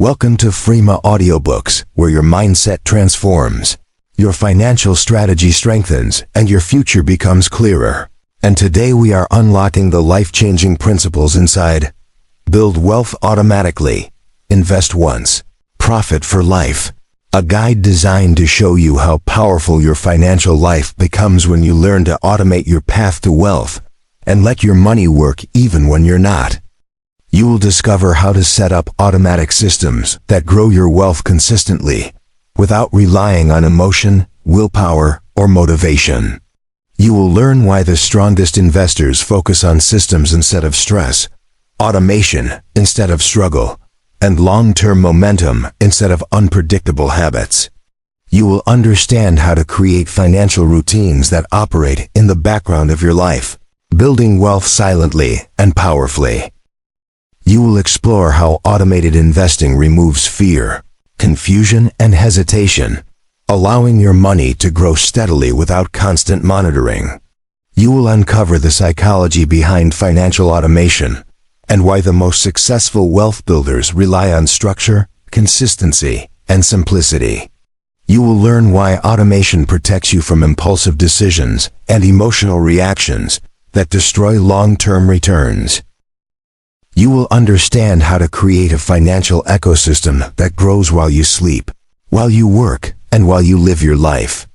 Welcome to Frema Audiobooks, where your mindset transforms, your financial strategy strengthens, and your future becomes clearer. And today we are unlocking the life-changing principles inside Build Wealth Automatically, Invest Once, Profit for Life. A guide designed to show you how powerful your financial life becomes when you learn to automate your path to wealth and let your money work even when you're not. You will discover how to set up automatic systems that grow your wealth consistently without relying on emotion, willpower, or motivation. You will learn why the strongest investors focus on systems instead of stress, automation instead of struggle, and long-term momentum instead of unpredictable habits. You will understand how to create financial routines that operate in the background of your life, building wealth silently and powerfully. You will explore how automated investing removes fear, confusion, and hesitation, allowing your money to grow steadily without constant monitoring. You will uncover the psychology behind financial automation and why the most successful wealth builders rely on structure, consistency, and simplicity. You will learn why automation protects you from impulsive decisions and emotional reactions that destroy long-term returns. You will understand how to create a financial ecosystem that grows while you sleep, while you work, and while you live your life.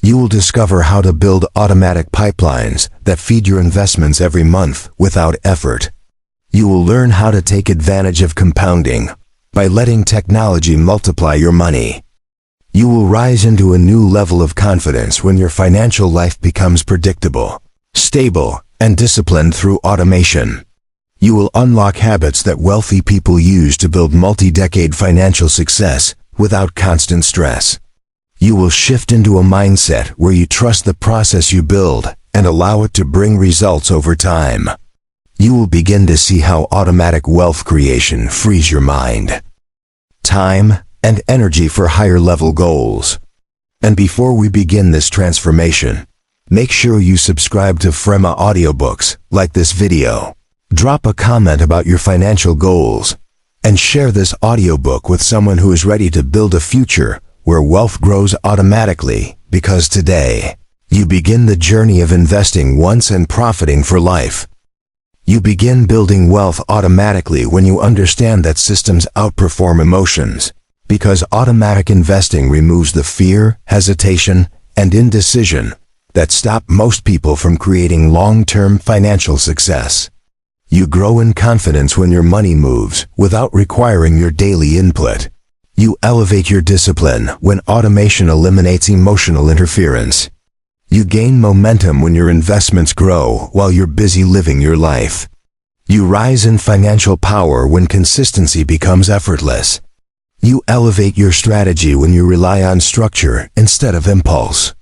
You will discover how to build automatic pipelines that feed your investments every month without effort. You will learn how to take advantage of compounding by letting technology multiply your money. You will rise into a new level of confidence when your financial life becomes predictable, stable, and disciplined through automation. You will unlock habits that wealthy people use to build multi-decade financial success without constant stress. You will shift into a mindset where you trust the process you build and allow it to bring results over time. You will begin to see how automatic wealth creation frees your mind, time, and energy for higher-level goals. And before we begin this transformation, make sure you subscribe to Frema Audiobooks, like this video, drop a comment about your financial goals, and share this audiobook with someone who is ready to build a future where wealth grows automatically, because today, you begin the journey of investing once and profiting for life. You begin building wealth automatically when you understand that systems outperform emotions, because automatic investing removes the fear, hesitation, and indecision that stop most people from creating long-term financial success. You grow in confidence when your money moves without requiring your daily input. You elevate your discipline when automation eliminates emotional interference. You gain momentum when your investments grow while you're busy living your life. You rise in financial power when consistency becomes effortless. You elevate your strategy when you rely on structure instead of impulse.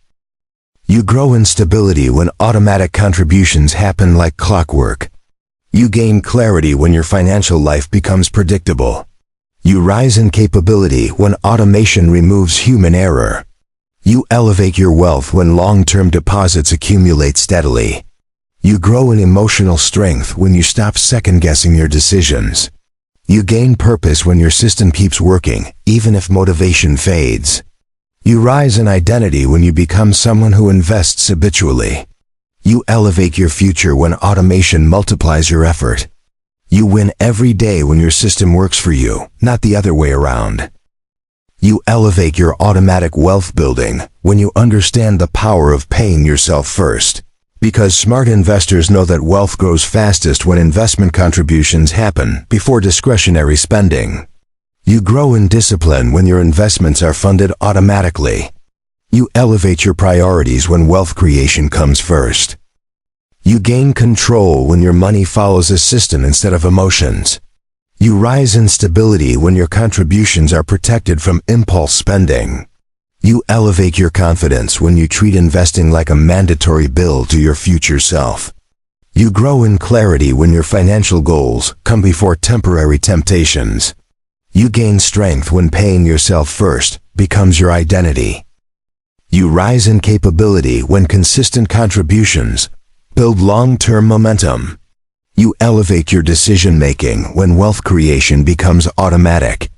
You grow in stability when automatic contributions happen like clockwork. You gain clarity when your financial life becomes predictable. You rise in capability when automation removes human error. You elevate your wealth when long-term deposits accumulate steadily. You grow in emotional strength when you stop second-guessing your decisions. You gain purpose when your system keeps working, even if motivation fades. You rise in identity when you become someone who invests habitually. You elevate your future when automation multiplies your effort. You win every day when your system works for you, not the other way around. You elevate your automatic wealth building when you understand the power of paying yourself first. Because smart investors know that wealth grows fastest when investment contributions happen before discretionary spending. You grow in discipline when your investments are funded automatically. You elevate your priorities when wealth creation comes first. You gain control when your money follows a system instead of emotions. You rise in stability when your contributions are protected from impulse spending. You elevate your confidence when you treat investing like a mandatory bill to your future self. You grow in clarity when your financial goals come before temporary temptations. You gain strength when paying yourself first becomes your identity. You rise in capability when consistent contributions build long-term momentum. You elevate your decision-making when wealth creation becomes automatic.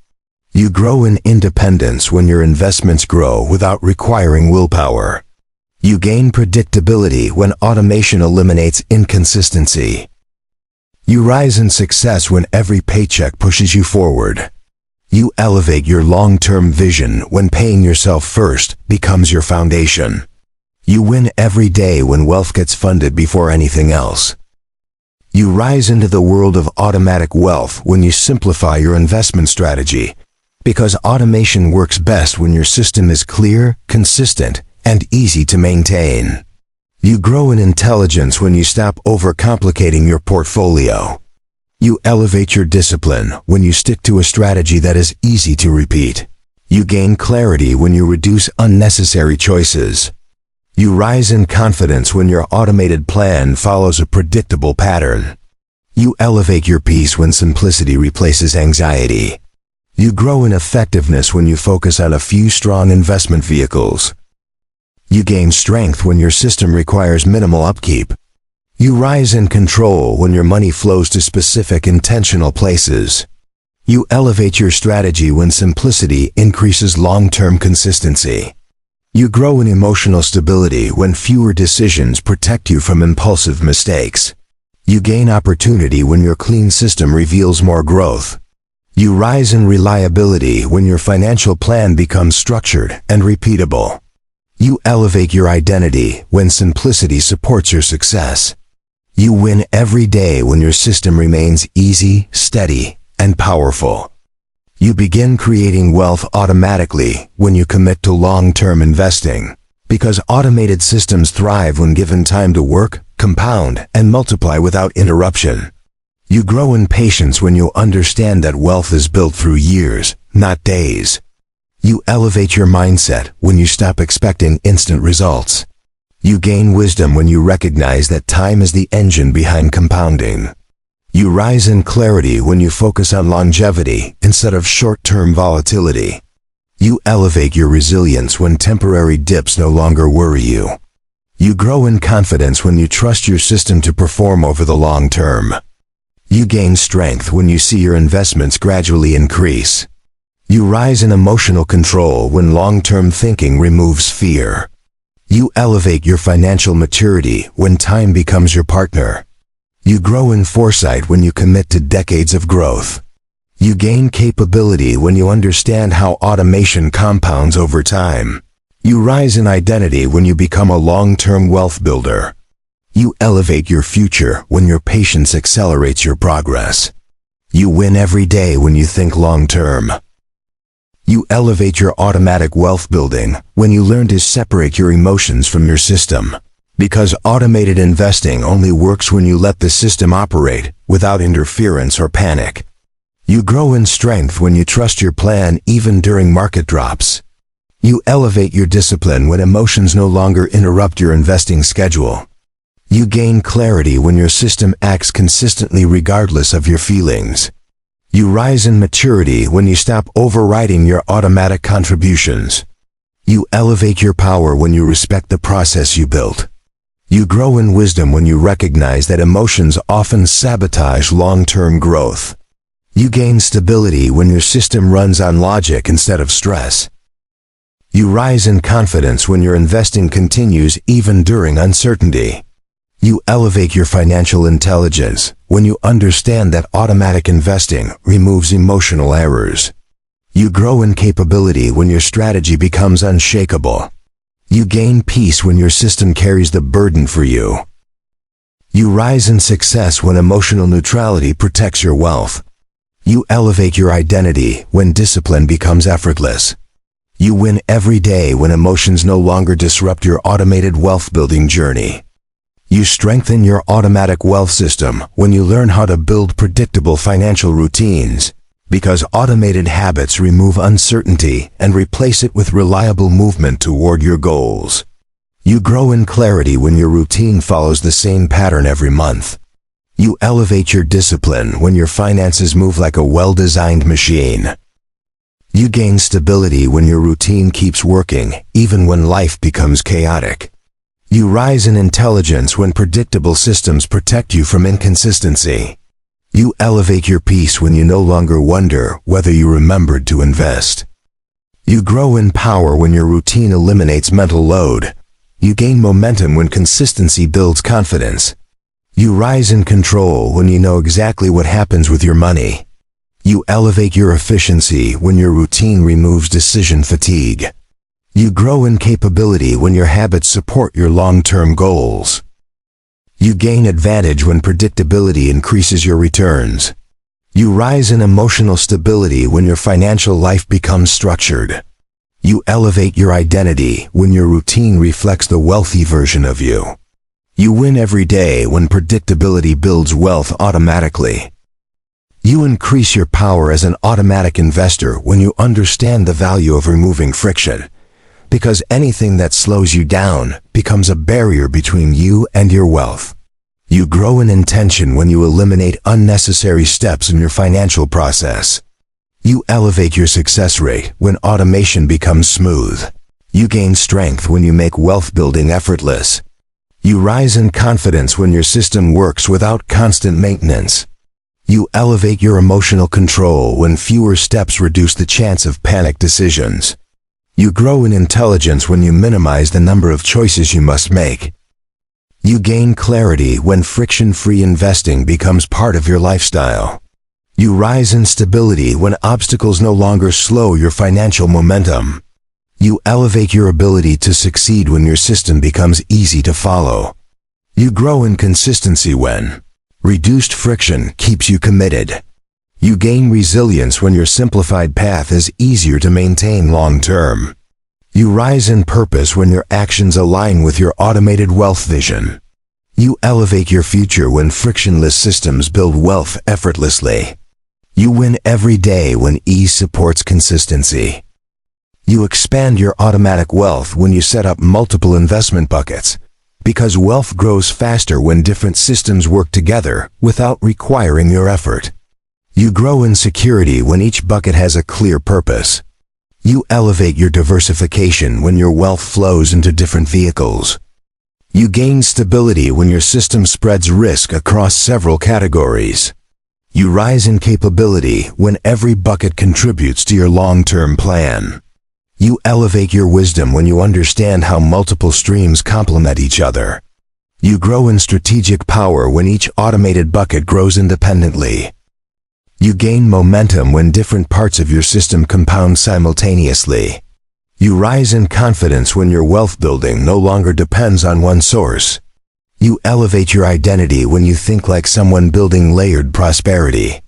You grow in independence when your investments grow without requiring willpower. You gain predictability when automation eliminates inconsistency. You rise in success when every paycheck pushes you forward. You elevate your long-term vision when paying yourself first becomes your foundation. You win every day when wealth gets funded before anything else. You rise into the world of automatic wealth when you simplify your investment strategy, because automation works best when your system is clear, consistent, and easy to maintain. You grow in intelligence when you stop overcomplicating your portfolio. You elevate your discipline when you stick to a strategy that is easy to repeat. You gain clarity when you reduce unnecessary choices. You rise in confidence when your automated plan follows a predictable pattern. You elevate your peace when simplicity replaces anxiety. You grow in effectiveness when you focus on a few strong investment vehicles. You gain strength when your system requires minimal upkeep. You rise in control when your money flows to specific intentional places. You elevate your strategy when simplicity increases long-term consistency. You grow in emotional stability when fewer decisions protect you from impulsive mistakes. You gain opportunity when your clean system reveals more growth. You rise in reliability when your financial plan becomes structured and repeatable. You elevate your identity when simplicity supports your success. You win every day when your system remains easy, steady, and powerful. You begin creating wealth automatically when you commit to long-term investing, because automated systems thrive when given time to work, compound, and multiply without interruption. You grow in patience when you understand that wealth is built through years, not days. You elevate your mindset when you stop expecting instant results. You gain wisdom when you recognize that time is the engine behind compounding. You rise in clarity when you focus on longevity instead of short-term volatility. You elevate your resilience when temporary dips no longer worry you. You grow in confidence when you trust your system to perform over the long term. You gain strength when you see your investments gradually increase. You rise in emotional control when long-term thinking removes fear. You elevate your financial maturity when time becomes your partner. You grow in foresight when you commit to decades of growth. You gain capability when you understand how automation compounds over time. You rise in identity when you become a long-term wealth builder. You elevate your future when your patience accelerates your progress. You win every day when you think long-term. You elevate your automatic wealth building when you learn to separate your emotions from your system, because automated investing only works when you let the system operate without interference or panic. You grow in strength when you trust your plan even during market drops. You elevate your discipline when emotions no longer interrupt your investing schedule. You gain clarity when your system acts consistently regardless of your feelings. You rise in maturity when you stop overriding your automatic contributions. You elevate your power when you respect the process you built. You grow in wisdom when you recognize that emotions often sabotage long-term growth. You gain stability when your system runs on logic instead of stress. You rise in confidence when your investing continues even during uncertainty. You elevate your financial intelligence when you understand that automatic investing removes emotional errors. You grow in capability when your strategy becomes unshakable. You gain peace when your system carries the burden for you. You rise in success when emotional neutrality protects your wealth. You elevate your identity when discipline becomes effortless. You win every day when emotions no longer disrupt your automated wealth-building journey. You strengthen your automatic wealth system when you learn how to build predictable financial routines, because automated habits remove uncertainty and replace it with reliable movement toward your goals. You grow in clarity when your routine follows the same pattern every month. You elevate your discipline when your finances move like a well-designed machine. You gain stability when your routine keeps working, even when life becomes chaotic. You rise in intelligence when predictable systems protect you from inconsistency. You elevate your peace when you no longer wonder whether you remembered to invest. You grow in power when your routine eliminates mental load. You gain momentum when consistency builds confidence. You rise in control when you know exactly what happens with your money. You elevate your efficiency when your routine removes decision fatigue. You grow in capability when your habits support your long-term goals. You gain advantage when predictability increases your returns. You rise in emotional stability when your financial life becomes structured. You elevate your identity when your routine reflects the wealthy version of you. You win every day when predictability builds wealth automatically. You increase your power as an automatic investor when you understand the value of removing friction, because anything that slows you down becomes a barrier between you and your wealth. You grow in intention when you eliminate unnecessary steps in your financial process. You elevate your success rate when automation becomes smooth. You gain strength when you make wealth building effortless. You rise in confidence when your system works without constant maintenance. You elevate your emotional control when fewer steps reduce the chance of panic decisions. You grow in intelligence when you minimize the number of choices you must make. You gain clarity when friction-free investing becomes part of your lifestyle. You rise in stability when obstacles no longer slow your financial momentum. You elevate your ability to succeed when your system becomes easy to follow. You grow in consistency when reduced friction keeps you committed. You gain resilience when your simplified path is easier to maintain long-term. You rise in purpose when your actions align with your automated wealth vision. You elevate your future when frictionless systems build wealth effortlessly. You win every day when ease supports consistency. You expand your automatic wealth when you set up multiple investment buckets, because wealth grows faster when different systems work together without requiring your effort. You grow in security when each bucket has a clear purpose. You elevate your diversification when your wealth flows into different vehicles. You gain stability when your system spreads risk across several categories. You rise in capability when every bucket contributes to your long-term plan. You elevate your wisdom when you understand how multiple streams complement each other. You grow in strategic power when each automated bucket grows independently. You gain momentum when different parts of your system compound simultaneously. You rise in confidence when your wealth building no longer depends on one source. You elevate your identity when you think like someone building layered prosperity.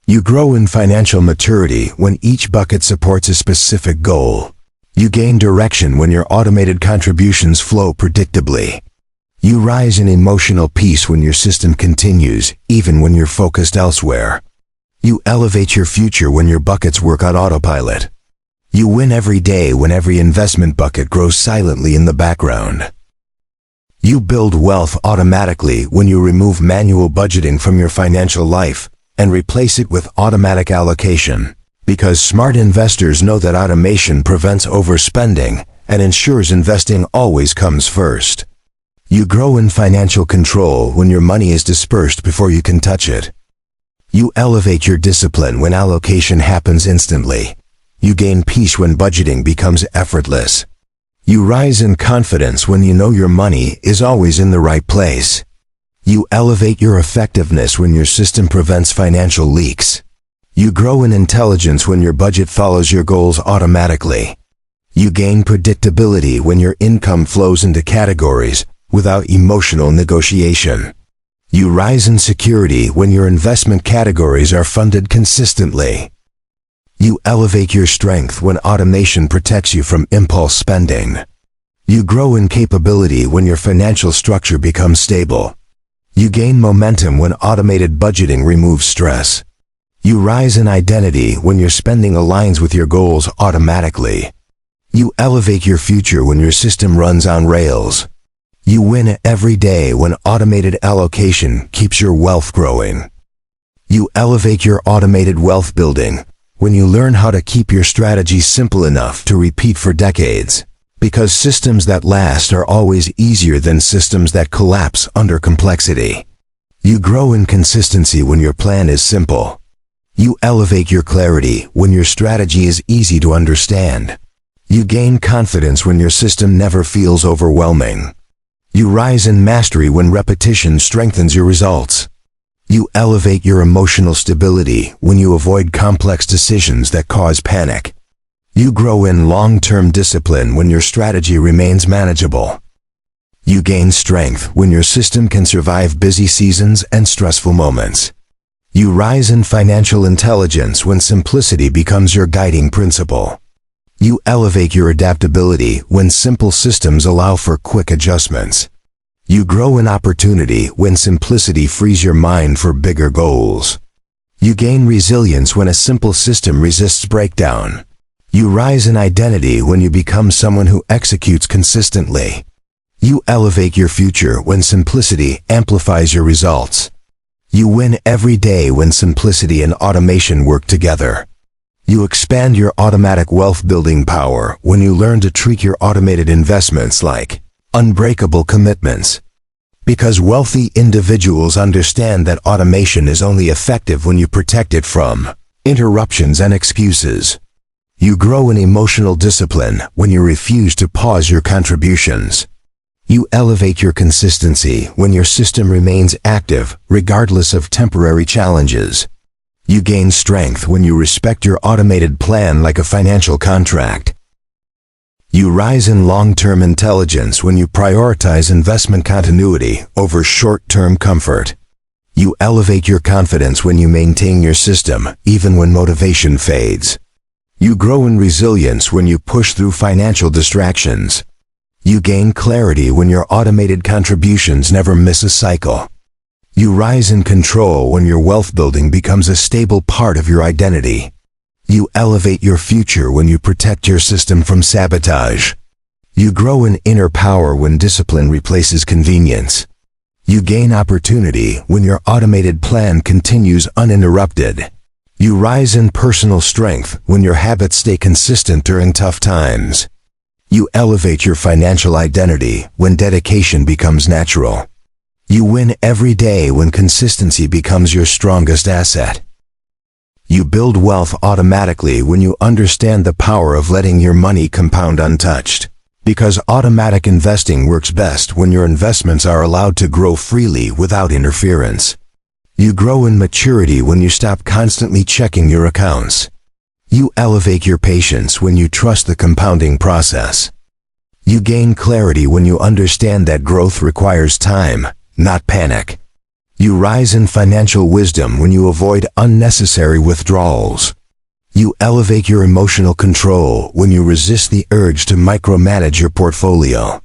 You grow in financial maturity when each bucket supports a specific goal. You gain direction when your automated contributions flow predictably. You rise in emotional peace when your system continues, even when you're focused elsewhere. You elevate your future when your buckets work on autopilot. You win every day when every investment bucket grows silently in the background. You build wealth automatically when you remove manual budgeting from your financial life and replace it with automatic allocation, because smart investors know that automation prevents overspending and ensures investing always comes first. You grow in financial control when your money is dispersed before you can touch it. You elevate your discipline when allocation happens instantly. You gain peace when budgeting becomes effortless. You rise in confidence when you know your money is always in the right place. You elevate your effectiveness when your system prevents financial leaks. You grow in intelligence when your budget follows your goals automatically. You gain predictability when your income flows into categories without emotional negotiation. You rise in security when your investment categories are funded consistently. You elevate your strength when automation protects you from impulse spending. You grow in capability when your financial structure becomes stable. You gain momentum when automated budgeting removes stress. You rise in identity when your spending aligns with your goals automatically. You elevate your future when your system runs on rails. You win every day when automated allocation keeps your wealth growing. You elevate your automated wealth building when you learn how to keep your strategy simple enough to repeat for decades, because systems that last are always easier than systems that collapse under complexity. You grow in consistency when your plan is simple. You elevate your clarity when your strategy is easy to understand. You gain confidence when your system never feels overwhelming. You rise in mastery when repetition strengthens your results. You elevate your emotional stability when you avoid complex decisions that cause panic. You grow in long-term discipline when your strategy remains manageable. You gain strength when your system can survive busy seasons and stressful moments. You rise in financial intelligence when simplicity becomes your guiding principle. You elevate your adaptability when simple systems allow for quick adjustments. You grow in opportunity when simplicity frees your mind for bigger goals. You gain resilience when a simple system resists breakdown. You rise in identity when you become someone who executes consistently. You elevate your future when simplicity amplifies your results. You win every day when simplicity and automation work together. You expand your automatic wealth building power when you learn to treat your automated investments like unbreakable commitments. Because wealthy individuals understand that automation is only effective when you protect it from interruptions and excuses. You grow in emotional discipline when you refuse to pause your contributions. You elevate your consistency when your system remains active regardless of temporary challenges. You gain strength when you respect your automated plan like a financial contract. You rise in long-term intelligence when you prioritize investment continuity over short-term comfort. You elevate your confidence when you maintain your system even when motivation fades. You grow in resilience when you push through financial distractions. You gain clarity when your automated contributions never miss a cycle. You rise in control when your wealth building becomes a stable part of your identity. You elevate your future when you protect your system from sabotage. You grow in inner power when discipline replaces convenience. You gain opportunity when your automated plan continues uninterrupted. You rise in personal strength when your habits stay consistent during tough times. You elevate your financial identity when dedication becomes natural. You win every day when consistency becomes your strongest asset. You build wealth automatically when you understand the power of letting your money compound untouched. Because automatic investing works best when your investments are allowed to grow freely without interference. You grow in maturity when you stop constantly checking your accounts. You elevate your patience when you trust the compounding process. You gain clarity when you understand that growth requires time, not panic. You rise in financial wisdom when you avoid unnecessary withdrawals. You elevate your emotional control when you resist the urge to micromanage your portfolio.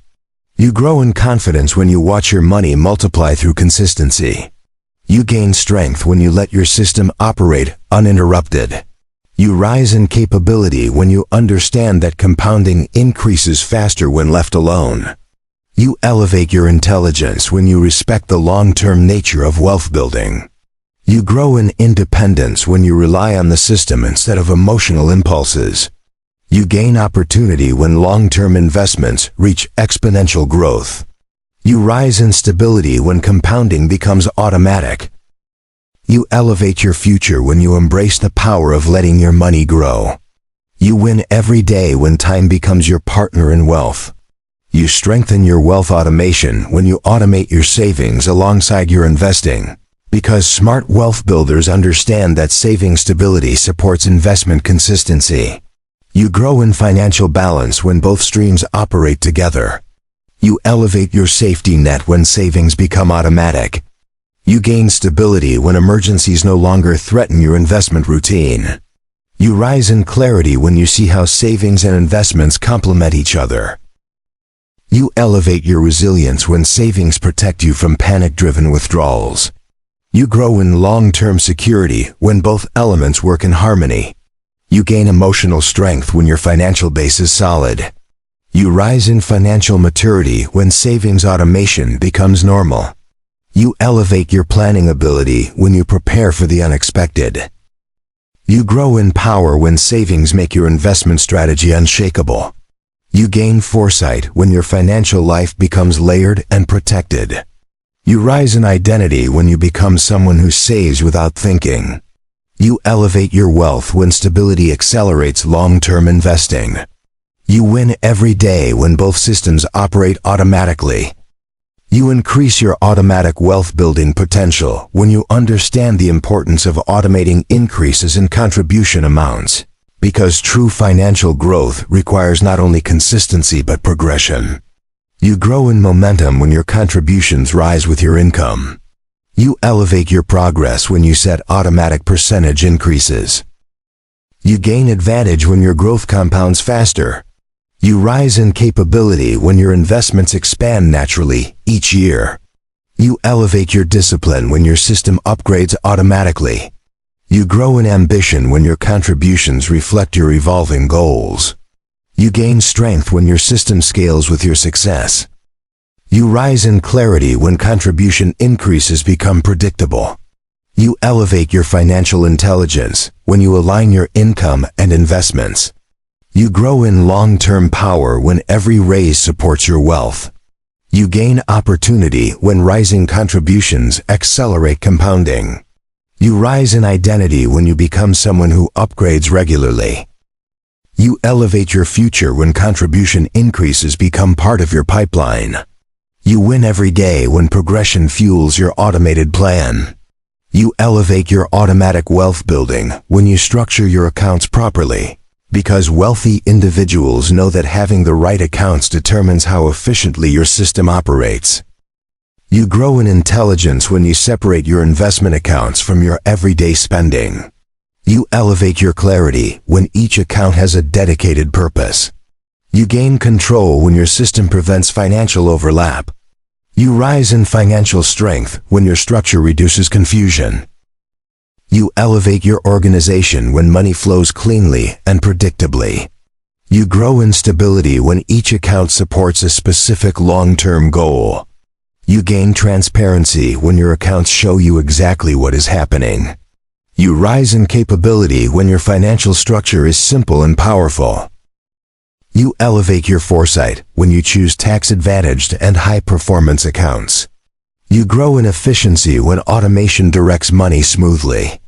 You grow in confidence when you watch your money multiply through consistency. You gain strength when you let your system operate uninterrupted. You rise in capability when you understand that compounding increases faster when left alone. You elevate your intelligence when you respect the long-term nature of wealth building. You grow in independence when you rely on the system instead of emotional impulses. You gain opportunity when long-term investments reach exponential growth. You rise in stability when compounding becomes automatic. You elevate your future when you embrace the power of letting your money grow. You win every day when time becomes your partner in wealth. You strengthen your wealth automation when you automate your savings alongside your investing. Because smart wealth builders understand that saving stability supports investment consistency. You grow in financial balance when both streams operate together. You elevate your safety net when savings become automatic. You gain stability when emergencies no longer threaten your investment routine. You rise in clarity when you see how savings and investments complement each other. You elevate your resilience when savings protect you from panic-driven withdrawals. You grow in long-term security when both elements work in harmony. You gain emotional strength when your financial base is solid. You rise in financial maturity when savings automation becomes normal. You elevate your planning ability when you prepare for the unexpected. You grow in power when savings make your investment strategy unshakable. You gain foresight when your financial life becomes layered and protected. You rise in identity when you become someone who saves without thinking. You elevate your wealth when stability accelerates long-term investing. You win every day when both systems operate automatically. You increase your automatic wealth-building potential when you understand the importance of automating increases in contribution amounts, because true financial growth requires not only consistency but progression. You grow in momentum when your contributions rise with your income. You elevate your progress when you set automatic percentage increases. You gain advantage when your growth compounds faster. You rise in capability when your investments expand naturally each year. You elevate your discipline when your system upgrades automatically. You grow in ambition when your contributions reflect your evolving goals. You gain strength when your system scales with your success. You rise in clarity when contribution increases become predictable. You elevate your financial intelligence when you align your income and investments. You grow in long-term power when every raise supports your wealth. You gain opportunity when rising contributions accelerate compounding. You rise in identity when you become someone who upgrades regularly. You elevate your future when contribution increases become part of your pipeline. You win every day when progression fuels your automated plan. You elevate your automatic wealth building when you structure your accounts properly, because wealthy individuals know that having the right accounts determines how efficiently your system operates. You grow in intelligence when you separate your investment accounts from your everyday spending. You elevate your clarity when each account has a dedicated purpose. You gain control when your system prevents financial overlap. You rise in financial strength when your structure reduces confusion. You elevate your organization when money flows cleanly and predictably. You grow in stability when each account supports a specific long-term goal. You gain transparency when your accounts show you exactly what is happening. You rise in capability when your financial structure is simple and powerful. You elevate your foresight when you choose tax-advantaged and high-performance accounts. You grow in efficiency when automation directs money smoothly.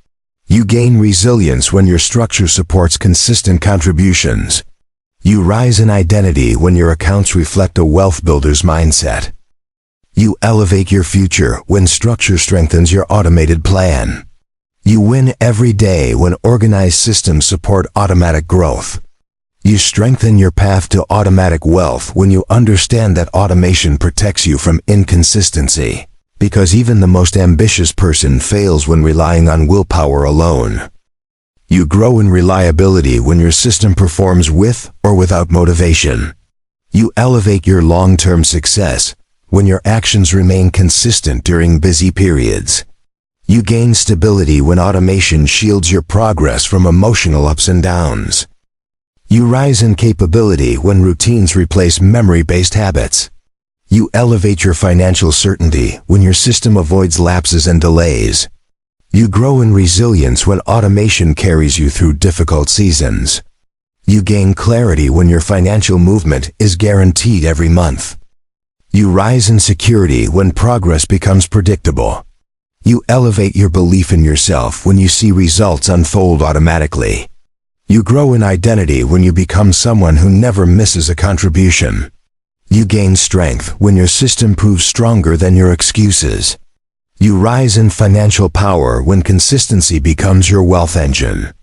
You gain resilience when your structure supports consistent contributions. You rise in identity when your accounts reflect a wealth builder's mindset. You elevate your future when structure strengthens your automated plan. You win every day when organized systems support automatic growth. You strengthen your path to automatic wealth when you understand that automation protects you from inconsistency, because even the most ambitious person fails when relying on willpower alone. You grow in reliability when your system performs with or without motivation. You elevate your long-term success when your actions remain consistent during busy periods. You gain stability when automation shields your progress from emotional ups and downs. You rise in capability when routines replace memory-based habits. You elevate your financial certainty when your system avoids lapses and delays. You grow in resilience when automation carries you through difficult seasons. You gain clarity when your financial movement is guaranteed every month. You rise in security when progress becomes predictable. You elevate your belief in yourself when you see results unfold automatically. You grow in identity when you become someone who never misses a contribution. You gain strength when your system proves stronger than your excuses. You rise in financial power when consistency becomes your wealth engine.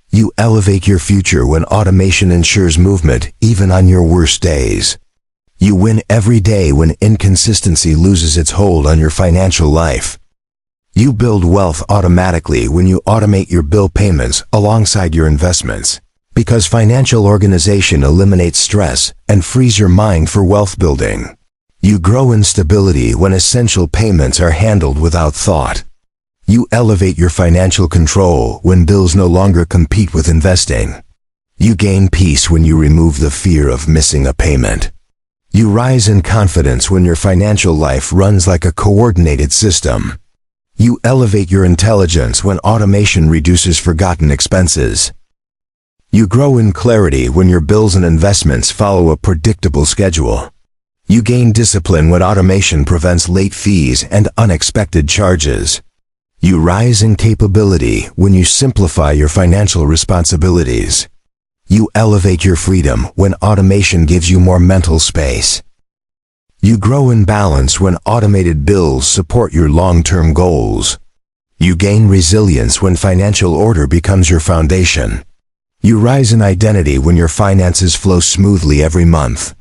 You elevate your future when automation ensures movement even on your worst days. You win every day when inconsistency loses its hold on your financial life. You build wealth automatically when you automate your bill payments alongside your investments, because financial organization eliminates stress and frees your mind for wealth building. You grow in stability when essential payments are handled without thought. You elevate your financial control when bills no longer compete with investing. You gain peace when you remove the fear of missing a payment. You rise in confidence when your financial life runs like a coordinated system. You elevate your intelligence when automation reduces forgotten expenses. You grow in clarity when your bills and investments follow a predictable schedule. You gain discipline when automation prevents late fees and unexpected charges. You rise in capability when you simplify your financial responsibilities. You elevate your freedom when automation gives you more mental space. You grow in balance when automated bills support your long-term goals. You gain resilience when financial order becomes your foundation. You rise in identity when your finances flow smoothly every month.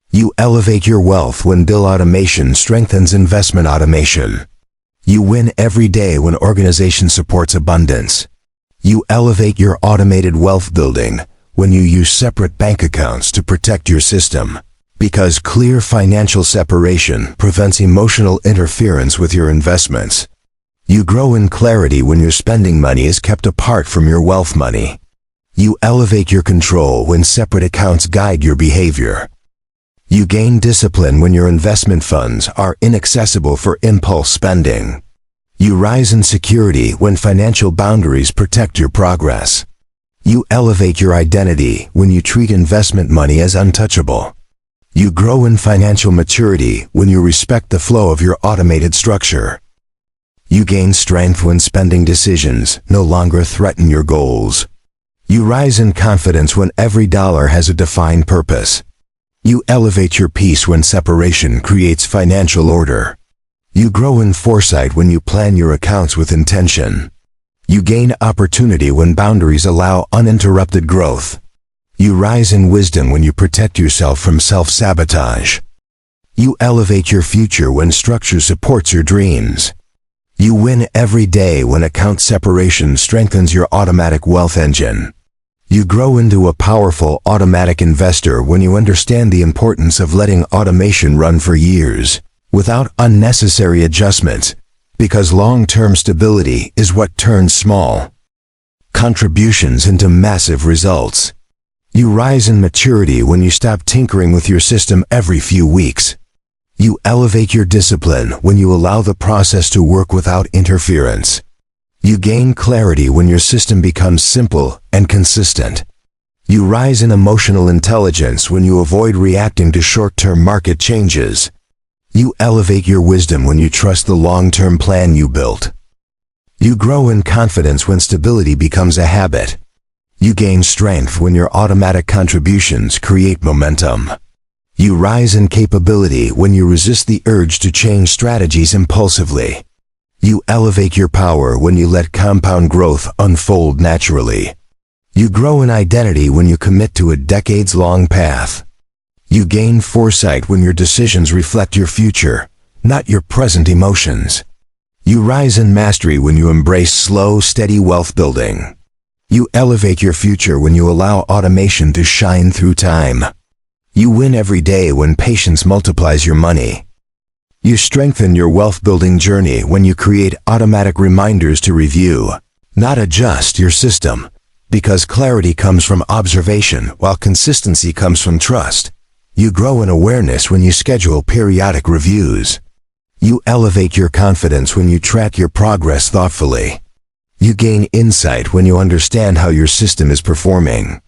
You elevate your wealth when bill automation strengthens investment automation. You win every day when organization supports abundance. You elevate your automated wealth building when you use separate bank accounts to protect your system, because clear financial separation prevents emotional interference with your investments. You grow in clarity when your spending money is kept apart from your wealth money. You elevate your control when separate accounts guide your behavior. You gain discipline when your investment funds are inaccessible for impulse spending. You rise in security when financial boundaries protect your progress. You elevate your identity when you treat investment money as untouchable. You grow in financial maturity when you respect the flow of your automated structure. You gain strength when spending decisions no longer threaten your goals. You rise in confidence when every dollar has a defined purpose. You elevate your peace when separation creates financial order. You grow in foresight when you plan your accounts with intention. You gain opportunity when boundaries allow uninterrupted growth. You rise in wisdom when you protect yourself from self-sabotage. You elevate your future when structure supports your dreams. You win every day when account separation strengthens your automatic wealth engine. You grow into a powerful automatic investor when you understand the importance of letting automation run for years, without unnecessary adjustments, because long-term stability is what turns small contributions into massive results. You rise in maturity when you stop tinkering with your system every few weeks. You elevate your discipline when you allow the process to work without interference. You gain clarity when your system becomes simple and consistent. You rise in emotional intelligence when you avoid reacting to short-term market changes. You elevate your wisdom when you trust the long-term plan you built. You grow in confidence when stability becomes a habit. You gain strength when your automatic contributions create momentum. You rise in capability when you resist the urge to change strategies impulsively. You elevate your power when you let compound growth unfold naturally. You grow in identity when you commit to a decades-long path. You gain foresight when your decisions reflect your future, not your present emotions. You rise in mastery when you embrace slow, steady wealth building. You elevate your future when you allow automation to shine through time. You win every day when patience multiplies your money. You strengthen your wealth-building journey when you create automatic reminders to review, not adjust your system, because clarity comes from observation while consistency comes from trust. You grow in awareness when you schedule periodic reviews. You elevate your confidence when you track your progress thoughtfully. You gain insight when you understand how your system is performing.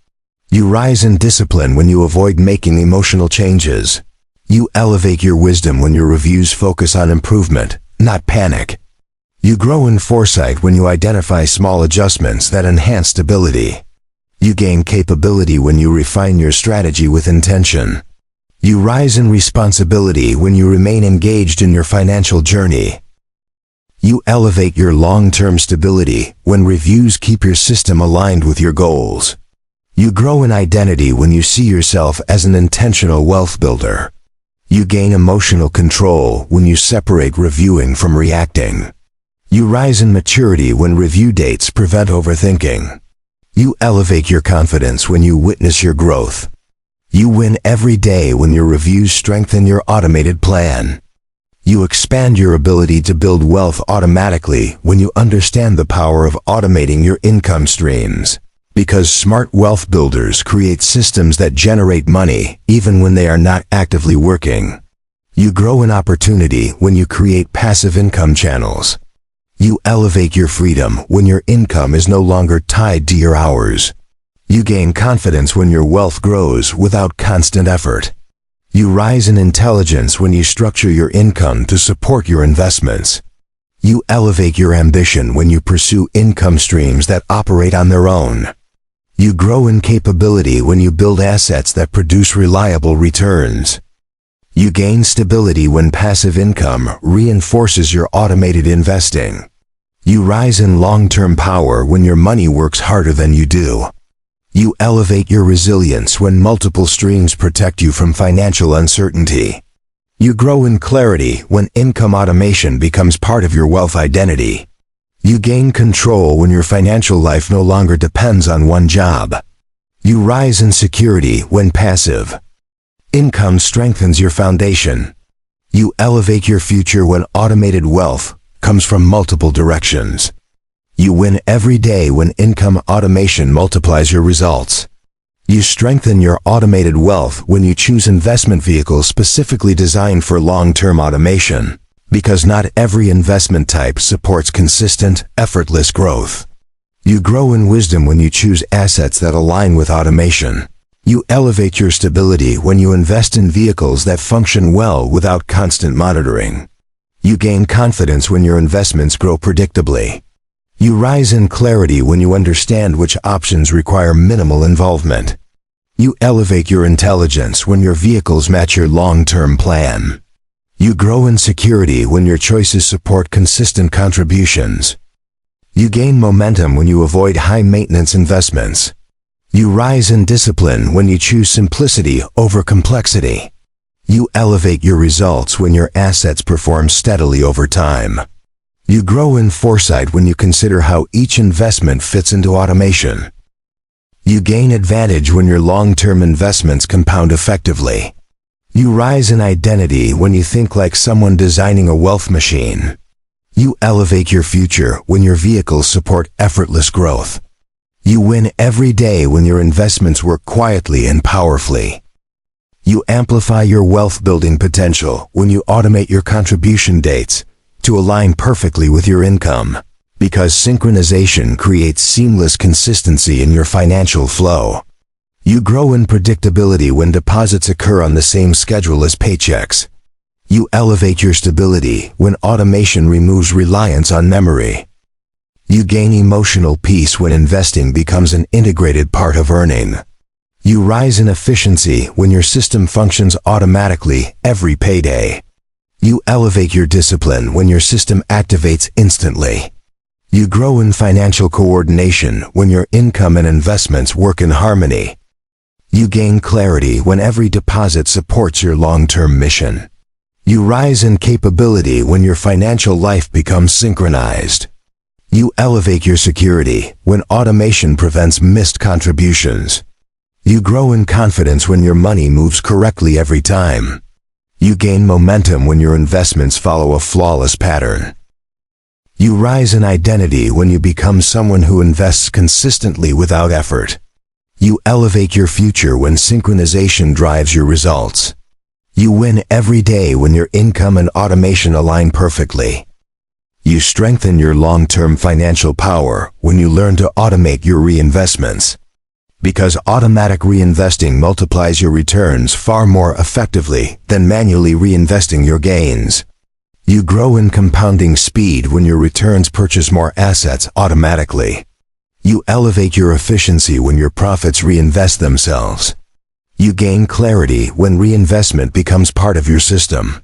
You rise in discipline when you avoid making emotional changes. You elevate your wisdom when your reviews focus on improvement, not panic. You grow in foresight when you identify small adjustments that enhance stability. You gain capability when you refine your strategy with intention. You rise in responsibility when you remain engaged in your financial journey. You elevate your long-term stability when reviews keep your system aligned with your goals. You grow in identity when you see yourself as an intentional wealth builder. You gain emotional control when you separate reviewing from reacting. You rise in maturity when review dates prevent overthinking. You elevate your confidence when you witness your growth. You win every day when your reviews strengthen your automated plan. You expand your ability to build wealth automatically when you understand the power of automating your income streams. Because smart wealth builders create systems that generate money even when they are not actively working. You grow in opportunity when you create passive income channels. You elevate your freedom when your income is no longer tied to your hours. You gain confidence when your wealth grows without constant effort. You rise in intelligence when you structure your income to support your investments. You elevate your ambition when you pursue income streams that operate on their own. You grow in capability when you build assets that produce reliable returns. You gain stability when passive income reinforces your automated investing. You rise in long-term power when your money works harder than you do. You elevate your resilience when multiple streams protect you from financial uncertainty. You grow in clarity when income automation becomes part of your wealth identity. You gain control when your financial life no longer depends on one job. You rise in security when passive income strengthens your foundation. You elevate your future when automated wealth comes from multiple directions. You win every day when income automation multiplies your results. You strengthen your automated wealth when you choose investment vehicles specifically designed for long-term automation, because not every investment type supports consistent, effortless growth. You grow in wisdom when you choose assets that align with automation. You elevate your stability when you invest in vehicles that function well without constant monitoring. You gain confidence when your investments grow predictably. You rise in clarity when you understand which options require minimal involvement. You elevate your intelligence when your vehicles match your long-term plan. You grow in security when your choices support consistent contributions. You gain momentum when you avoid high-maintenance investments. You rise in discipline when you choose simplicity over complexity. You elevate your results when your assets perform steadily over time. You grow in foresight when you consider how each investment fits into automation. You gain advantage when your long-term investments compound effectively. You rise in identity when you think like someone designing a wealth machine. You elevate your future when your vehicles support effortless growth. You win every day when your investments work quietly and powerfully. You amplify your wealth-building potential when you automate your contribution dates to align perfectly with your income, because synchronization creates seamless consistency in your financial flow. You grow in predictability when deposits occur on the same schedule as paychecks. You elevate your stability when automation removes reliance on memory. You gain emotional peace when investing becomes an integrated part of earning. You rise in efficiency when your system functions automatically every payday. You elevate your discipline when your system activates instantly. You grow in financial coordination when your income and investments work in harmony. You gain clarity when every deposit supports your long-term mission. You rise in capability when your financial life becomes synchronized. You elevate your security when automation prevents missed contributions. You grow in confidence when your money moves correctly every time. You gain momentum when your investments follow a flawless pattern. You rise in identity when you become someone who invests consistently without effort. You elevate your future when synchronization drives your results. You win every day when your income and automation align perfectly. You strengthen your long-term financial power when you learn to automate your reinvestments, because automatic reinvesting multiplies your returns far more effectively than manually reinvesting your gains. You grow in compounding speed when your returns purchase more assets automatically. You elevate your efficiency when your profits reinvest themselves. You gain clarity when reinvestment becomes part of your system.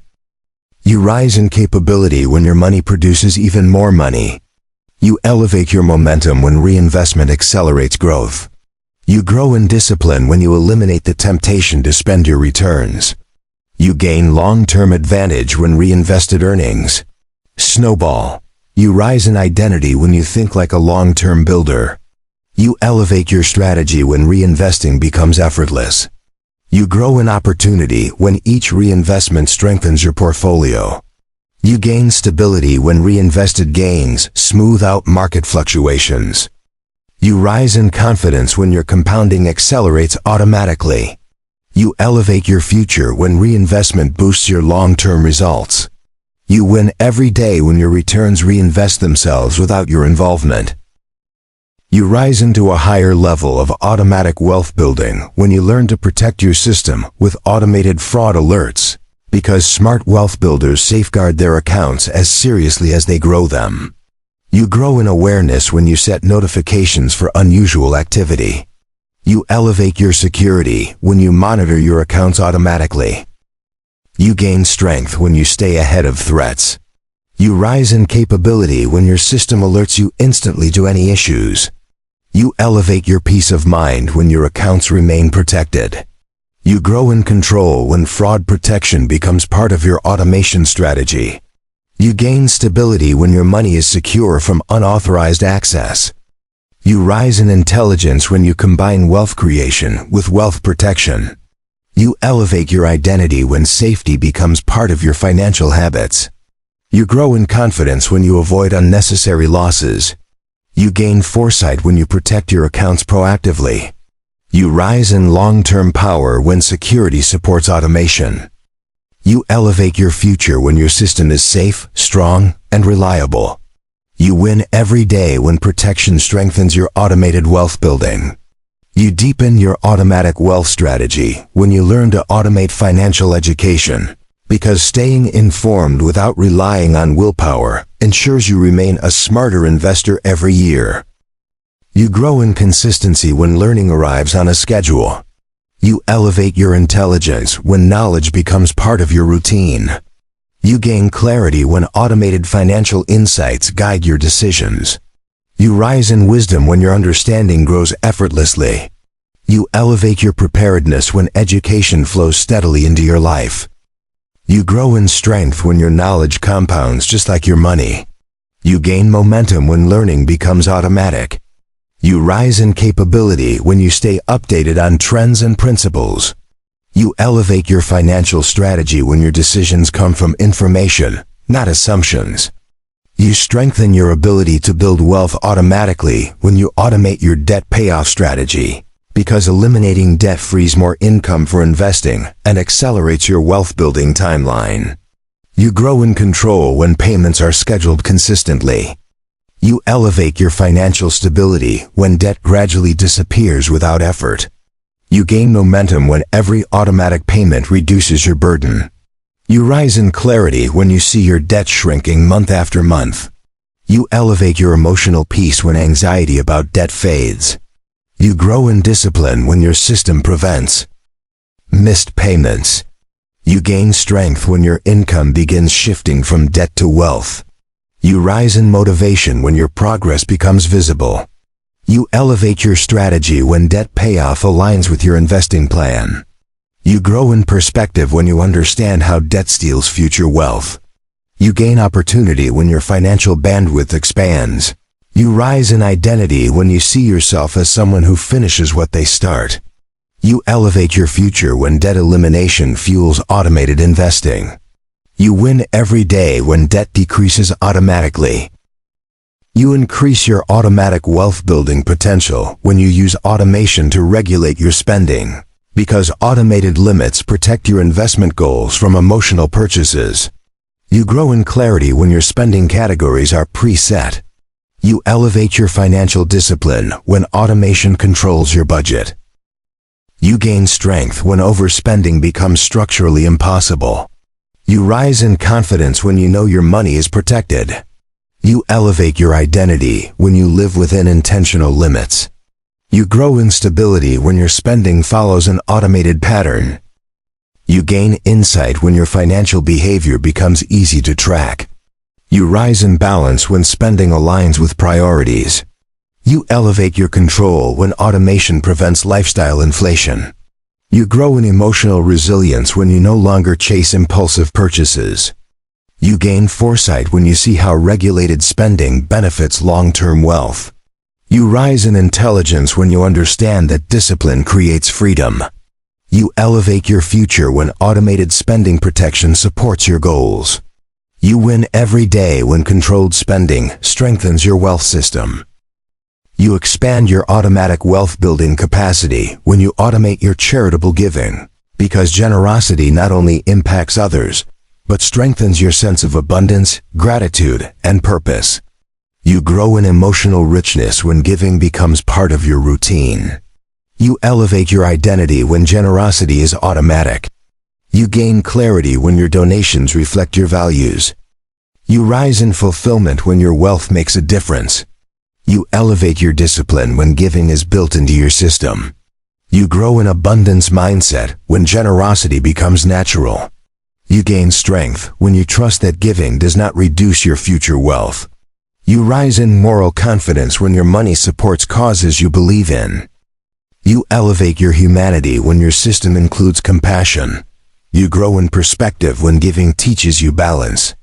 You rise in capability when your money produces even more money. You elevate your momentum when reinvestment accelerates growth. You grow in discipline when you eliminate the temptation to spend your returns. You gain long-term advantage when reinvested earnings snowball. You rise in identity when you think like a long-term builder. You elevate your strategy when reinvesting becomes effortless. You grow in opportunity when each reinvestment strengthens your portfolio. You gain stability when reinvested gains smooth out market fluctuations. You rise in confidence when your compounding accelerates automatically. You elevate your future when reinvestment boosts your long-term results. You win every day when your returns reinvest themselves without your involvement. You rise into a higher level of automatic wealth building when you learn to protect your system with automated fraud alerts, because smart wealth builders safeguard their accounts as seriously as they grow them. You grow in awareness when you set notifications for unusual activity. You elevate your security when you monitor your accounts automatically. You gain strength when you stay ahead of threats. You rise in capability when your system alerts you instantly to any issues. You elevate your peace of mind when your accounts remain protected. You grow in control when fraud protection becomes part of your automation strategy. You gain stability when your money is secure from unauthorized access. You rise in intelligence when you combine wealth creation with wealth protection. You elevate your identity when safety becomes part of your financial habits. You grow in confidence when you avoid unnecessary losses. You gain foresight when you protect your accounts proactively. You rise in long-term power when security supports automation. You elevate your future when your system is safe, strong, and reliable. You win every day when protection strengthens your automated wealth building. You deepen your automatic wealth strategy when you learn to automate financial education, because staying informed without relying on willpower ensures you remain a smarter investor every year. You grow in consistency when learning arrives on a schedule. You elevate your intelligence when knowledge becomes part of your routine. You gain clarity when automated financial insights guide your decisions. You rise in wisdom when your understanding grows effortlessly. You elevate your preparedness when education flows steadily into your life. You grow in strength when your knowledge compounds just like your money. You gain momentum when learning becomes automatic. You rise in capability when you stay updated on trends and principles. You elevate your financial strategy when your decisions come from information, not assumptions. You strengthen your ability to build wealth automatically when you automate your debt payoff strategy, because eliminating debt frees more income for investing and accelerates your wealth building timeline. You grow in control when payments are scheduled consistently. You elevate your financial stability when debt gradually disappears without effort. You gain momentum when every automatic payment reduces your burden. You rise in clarity when you see your debt shrinking month after month. You elevate your emotional peace when anxiety about debt fades. You grow in discipline when your system prevents missed payments. You gain strength when your income begins shifting from debt to wealth. You rise in motivation when your progress becomes visible. You elevate your strategy when debt payoff aligns with your investing plan. You grow in perspective when you understand how debt steals future wealth. You gain opportunity when your financial bandwidth expands. You rise in identity when you see yourself as someone who finishes what they start. You elevate your future when debt elimination fuels automated investing. You win every day when debt decreases automatically. You increase your automatic wealth building potential when you use automation to regulate your spending, because automated limits protect your investment goals from emotional purchases. You grow in clarity when your spending categories are preset. You elevate your financial discipline when automation controls your budget. You gain strength when overspending becomes structurally impossible. You rise in confidence when you know your money is protected. You elevate your identity when you live within intentional limits. You grow in stability when your spending follows an automated pattern. You gain insight when your financial behavior becomes easy to track. You rise in balance when spending aligns with priorities. You elevate your control when automation prevents lifestyle inflation. You grow in emotional resilience when you no longer chase impulsive purchases. You gain foresight when you see how regulated spending benefits long-term wealth. You rise in intelligence when you understand that discipline creates freedom. You elevate your future when automated spending protection supports your goals. You win every day when controlled spending strengthens your wealth system. You expand your automatic wealth building capacity when you automate your charitable giving, because generosity not only impacts others, but strengthens your sense of abundance, gratitude, and purpose. You grow in emotional richness when giving becomes part of your routine. You elevate your identity when generosity is automatic. You gain clarity when your donations reflect your values. You rise in fulfillment when your wealth makes a difference. You elevate your discipline when giving is built into your system. You grow in abundance mindset when generosity becomes natural. You gain strength when you trust that giving does not reduce your future wealth. You rise in moral confidence when your money supports causes you believe in. You elevate your humanity when your system includes compassion. You grow in perspective when giving teaches you balance.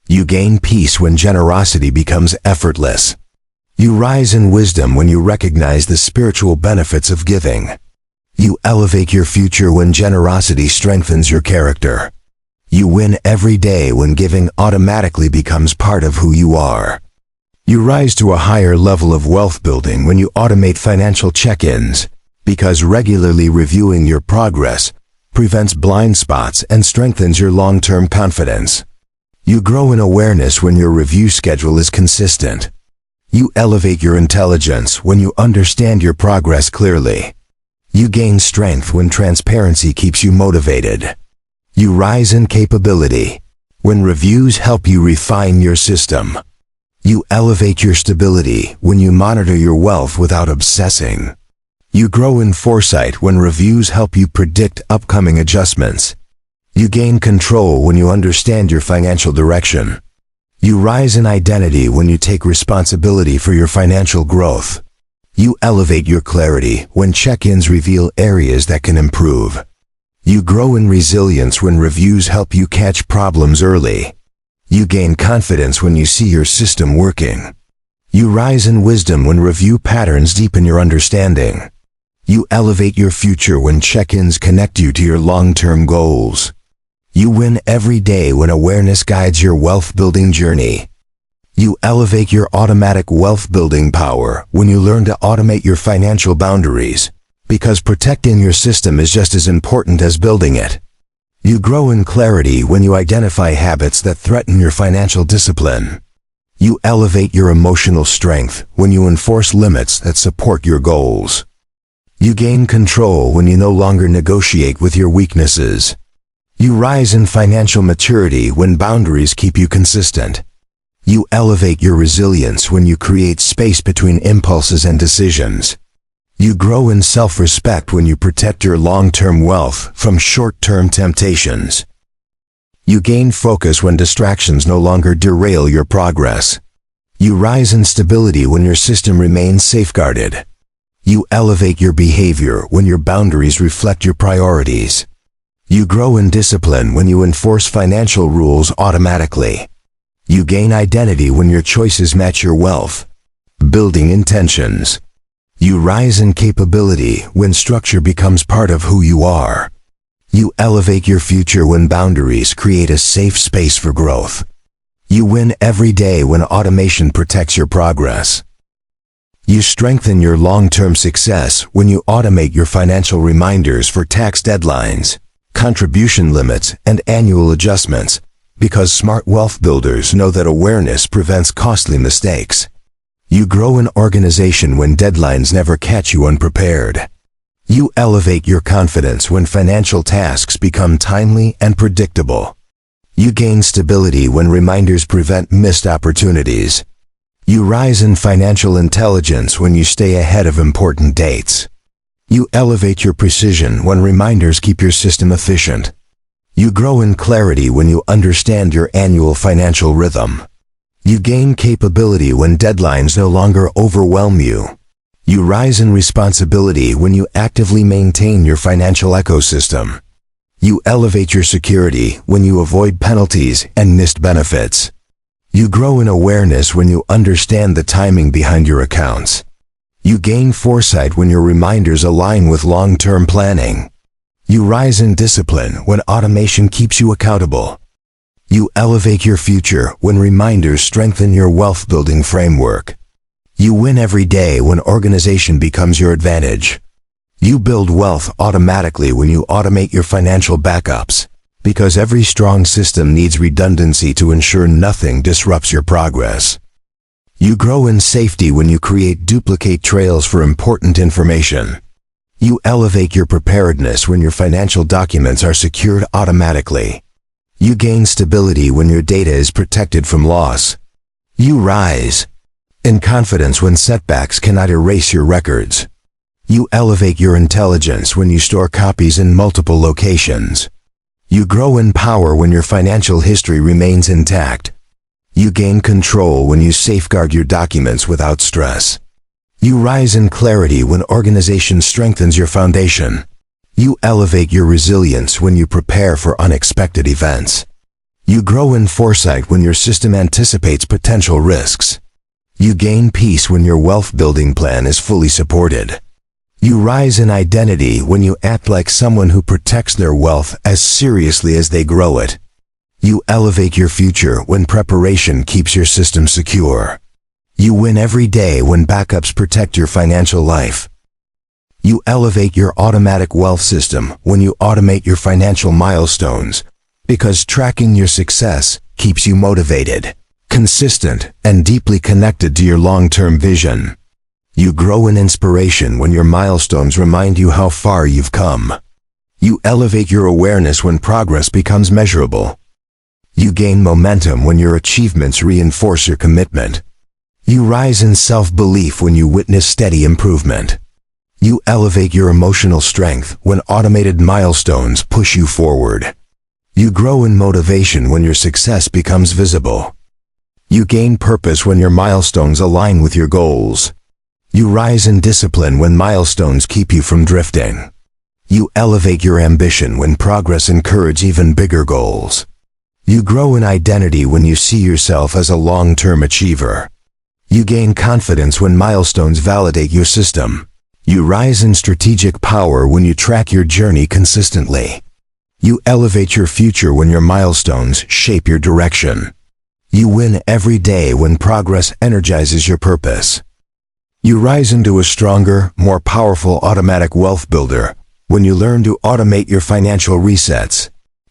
You gain peace when generosity becomes effortless. You rise in wisdom when you recognize the spiritual benefits of giving. You elevate your future when generosity strengthens your character. You win every day when giving automatically becomes part of who you are. You rise to a higher level of wealth building when you automate financial check-ins, because regularly reviewing your progress prevents blind spots and strengthens your long-term confidence. You grow in awareness when your review schedule is consistent. You elevate your intelligence when you understand your progress clearly. You gain strength when transparency keeps you motivated. You rise in capability when reviews help you refine your system. You elevate your stability when you monitor your wealth without obsessing. You grow in foresight when reviews help you predict upcoming adjustments. You gain control when you understand your financial direction. You rise in identity when you take responsibility for your financial growth. You elevate your clarity when check-ins reveal areas that can improve. You grow in resilience when reviews help you catch problems early. You gain confidence when you see your system working. You rise in wisdom when review patterns deepen your understanding. You elevate your future when check-ins connect you to your long-term goals. You win every day when awareness guides your wealth-building journey. You elevate your automatic wealth-building power when you learn to automate your financial boundaries, because protecting your system is just as important as building it. You grow in clarity when you identify habits that threaten your financial discipline. You elevate your emotional strength when you enforce limits that support your goals. You gain control when you no longer negotiate with your weaknesses. You rise in financial maturity when boundaries keep you consistent. You elevate your resilience when you create space between impulses and decisions. You grow in self-respect when you protect your long-term wealth from short-term temptations. You gain focus when distractions no longer derail your progress. You rise in stability when your system remains safeguarded. You elevate your behavior when your boundaries reflect your priorities. You grow in discipline when you enforce financial rules automatically. You gain identity when your choices match your wealth building intentions. You rise in capability when structure becomes part of who you are. You elevate your future when boundaries create a safe space for growth. You win every day when automation protects your progress. You strengthen your long-term success when you automate your financial reminders for tax deadlines, contribution limits, and annual adjustments, because smart wealth builders know that awareness prevents costly mistakes. You grow in organization when deadlines never catch you unprepared. You elevate your confidence when financial tasks become timely and predictable. You gain stability when reminders prevent missed opportunities. You rise in financial intelligence when you stay ahead of important dates. You elevate your precision when reminders keep your system efficient. You grow in clarity when you understand your annual financial rhythm. You gain capability when deadlines no longer overwhelm you. You rise in responsibility when you actively maintain your financial ecosystem. You elevate your security when you avoid penalties and missed benefits. You grow in awareness when you understand the timing behind your accounts. You gain foresight when your reminders align with long-term planning. You rise in discipline when automation keeps you accountable. You elevate your future when reminders strengthen your wealth-building framework. You win every day when organization becomes your advantage. You build wealth automatically when you automate your financial backups, because every strong system needs redundancy to ensure nothing disrupts your progress. You grow in safety when you create duplicate trails for important information. You elevate your preparedness when your financial documents are secured automatically. You gain stability when your data is protected from loss. You rise in confidence when setbacks cannot erase your records. You elevate your intelligence when you store copies in multiple locations. You grow in power when your financial history remains intact. You gain control when you safeguard your documents without stress. You rise in clarity when organization strengthens your foundation. You elevate your resilience when you prepare for unexpected events. You grow in foresight when your system anticipates potential risks. You gain peace when your wealth-building plan is fully supported. You rise in identity when you act like someone who protects their wealth as seriously as they grow it. You elevate your future when preparation keeps your system secure. You win every day when backups protect your financial life. You elevate your automatic wealth system when you automate your financial milestones, because tracking your success keeps you motivated, consistent, and deeply connected to your long-term vision. You grow in inspiration when your milestones remind you how far you've come. You elevate your awareness when progress becomes measurable. You gain momentum when your achievements reinforce your commitment. You rise in self-belief when you witness steady improvement. You elevate your emotional strength when automated milestones push you forward. You grow in motivation when your success becomes visible. You gain purpose when your milestones align with your goals. You rise in discipline when milestones keep you from drifting. You elevate your ambition when progress encourages even bigger goals. You grow in identity when you see yourself as a long-term achiever. You gain confidence when milestones validate your system. You rise in strategic power when you track your journey consistently. You elevate your future when your milestones shape your direction. You win every day when progress energizes your purpose. You rise into a stronger, more powerful automatic wealth builder when you learn to automate your financial resets,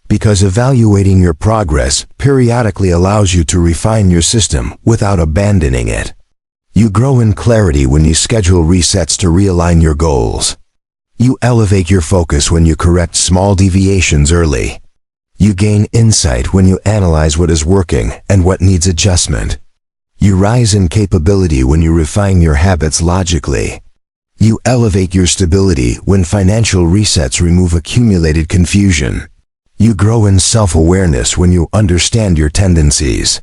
because evaluating your progress periodically allows you to refine your system without abandoning it. You grow in clarity when you schedule resets to realign your goals. You elevate your focus when you correct small deviations early. You gain insight when you analyze what is working and what needs adjustment. You rise in capability when you refine your habits logically. You elevate your stability when financial resets remove accumulated confusion. You grow in self-awareness when you understand your tendencies.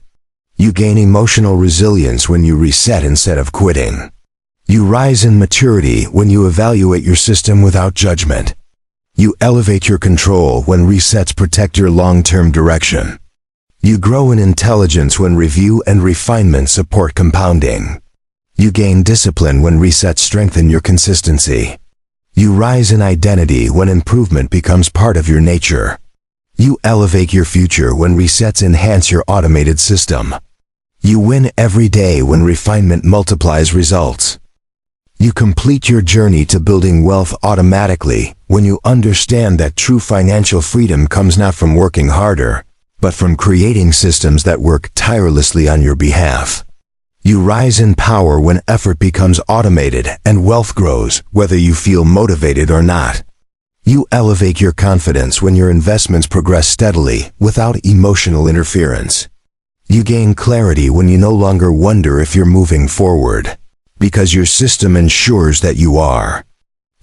You gain emotional resilience when you reset instead of quitting. You rise in maturity when you evaluate your system without judgment. You elevate your control when resets protect your long-term direction. You grow in intelligence when review and refinement support compounding. You gain discipline when resets strengthen your consistency. You rise in identity when improvement becomes part of your nature. You elevate your future when resets enhance your automated system. You win every day when refinement multiplies results. You complete your journey to building wealth automatically when you understand that true financial freedom comes not from working harder, but from creating systems that work tirelessly on your behalf. You rise in power when effort becomes automated and wealth grows, whether you feel motivated or not. You elevate your confidence when your investments progress steadily without emotional interference. You gain clarity when you no longer wonder if you're moving forward, because your system ensures that you are.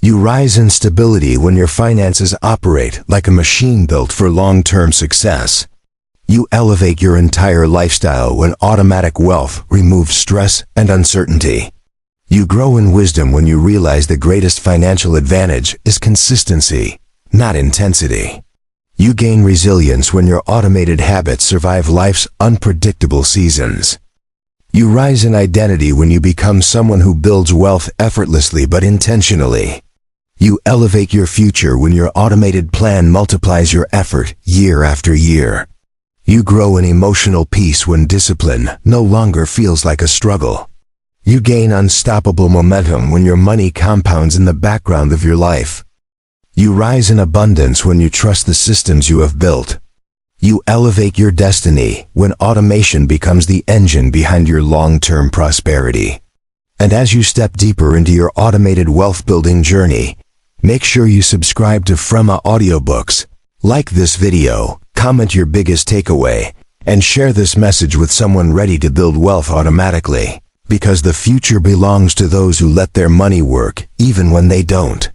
You rise in stability when your finances operate like a machine built for long-term success. You elevate your entire lifestyle when automatic wealth removes stress and uncertainty. You grow in wisdom when you realize the greatest financial advantage is consistency, not intensity. You gain resilience when your automated habits survive life's unpredictable seasons. You rise in identity when you become someone who builds wealth effortlessly but intentionally. You elevate your future when your automated plan multiplies your effort year after year. You grow in emotional peace when discipline no longer feels like a struggle. You gain unstoppable momentum when your money compounds in the background of your life. You rise in abundance when you trust the systems you have built. You elevate your destiny when automation becomes the engine behind your long-term prosperity. And as you step deeper into your automated wealth-building journey, make sure you subscribe to Frema Audiobooks, like this video, comment your biggest takeaway, and share this message with someone ready to build wealth automatically, because the future belongs to those who let their money work even when they don't.